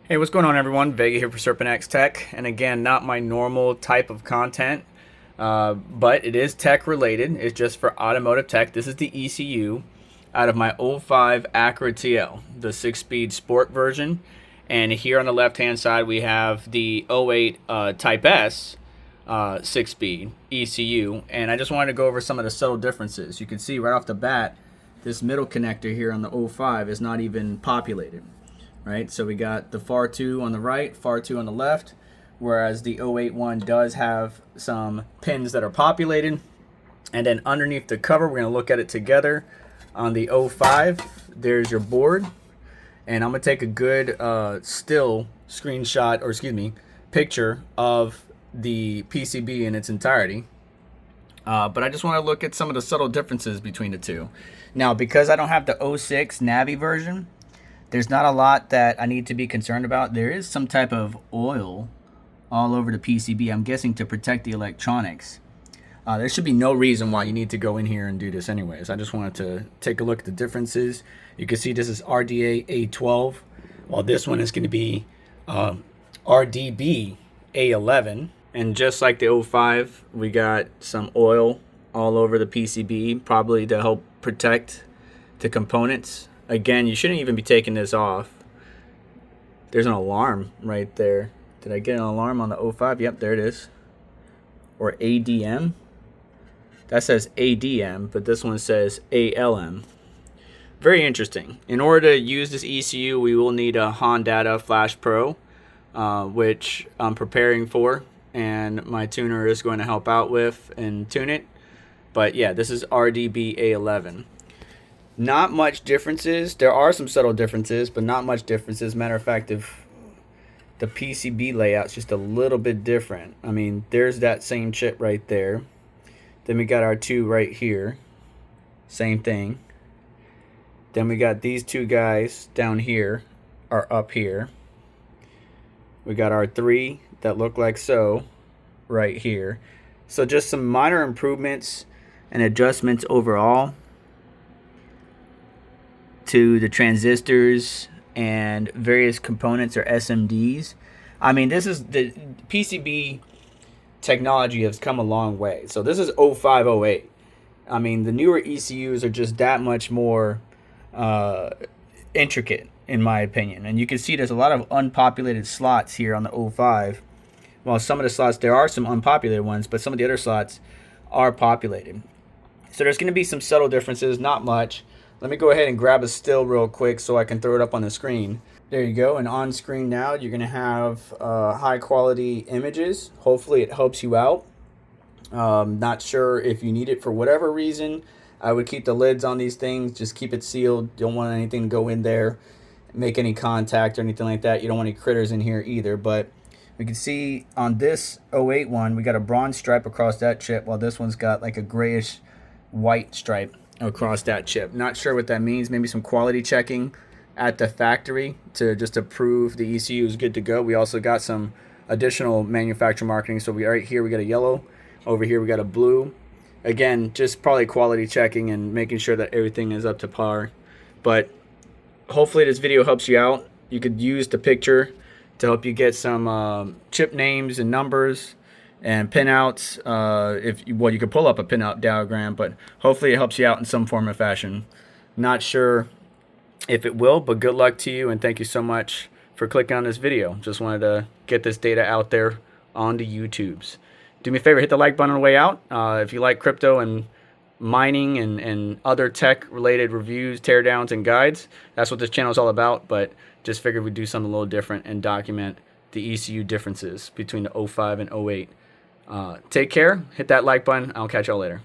Hey, what's going on, everyone? Vega here for SerpentX Tech, and again, not my normal type of content, but it is tech related. It's just for automotive tech. This is the ECU out of my '05 Acura TL, the 6-speed sport version, and here on the left-hand side we have the '08 Type S 6-speed ECU, and I just wanted to go over some of the subtle differences. You can see right off the bat, this middle connector here on the '05 is not even populated. Right, so we got the FAR 2 on the right, FAR 2 on the left, whereas the '08 one does have some pins that are populated. And then underneath the cover, we're going to look at it together. On the '05, there's your board, and I'm going to take a good still screenshot, or excuse me, picture of the PCB in its entirety. But I just want to look at some of the subtle differences between the two. Now, because I don't have the '06 Navi version, there's not a lot that I need to be concerned about. There is some type of oil all over the PCB, I'm guessing to protect the electronics. There should be no reason why you need to go in here and do this anyways. I just wanted to take a look at the differences. You can see this is RDA A12, while this one is going to be RDB A11. And just like the '05, we got some oil all over the PCB, probably to help protect the components. Again, you shouldn't even be taking this off. There's an alarm right there. Did I get an alarm on the '05? Yep, there it is. Or ADM. That says ADM, but this one says ALM. Very interesting. In order to use this ECU, we will need a Hondata Flash Pro, which I'm preparing for, and my tuner is going to help out with and tune it. But yeah, this is RDB A11. Not much differences. There are some subtle differences, but not much differences. Matter of fact, if the PCB layout's just a little bit different. I mean, there's that same chip right there. Then we got our two right here. Same thing. Then we got these two guys down here are up here. We got our three that look like so right here. So just some minor improvements and adjustments overall to the transistors and various components or SMDs. I mean, this is the PCB technology has come a long way. So this is '05, '08. I mean, the newer ECUs are just that much more intricate, in my opinion. And you can see there's a lot of unpopulated slots here on the '05. Well, some of the slots, there are some unpopulated ones, but some of the other slots are populated. So there's going to be some subtle differences, not much. Let me go ahead and grab a still real quick so I can throw it up on the screen. There you go. And on screen now, you're going to have high quality images. Hopefully it helps you out. Not sure if you need it for whatever reason. I would keep the lids on these things. Just keep it sealed. Don't want anything to go in there, make any contact or anything like that. You don't want any critters in here either. But we can see on this '08 one, we got a bronze stripe across that chip, while this one's got like a grayish white stripe across that chip. Not sure what that means. Maybe some quality checking at the factory to prove the ECU is good to go. We also got some additional manufacturer marketing. So right here we got a yellow, over here we got a blue. Again, just probably quality checking and making sure that everything is up to par. But hopefully this video helps you out. You could use the picture to help you get some chip names and numbers and pinouts. Well, you could pull up a pinout diagram, but hopefully it helps you out in some form or fashion. Not sure if it will, but good luck to you, and thank you so much for clicking on this video. Just wanted to get this data out there on the YouTubes. Do me a favor, hit the like button on the way out. If you like crypto and mining and other tech related reviews, teardowns, and guides, that's what this channel is all about. But just figured we'd do something a little different and document the ECU differences between the '05 and '08. Take care, hit that like button. I'll catch y'all later.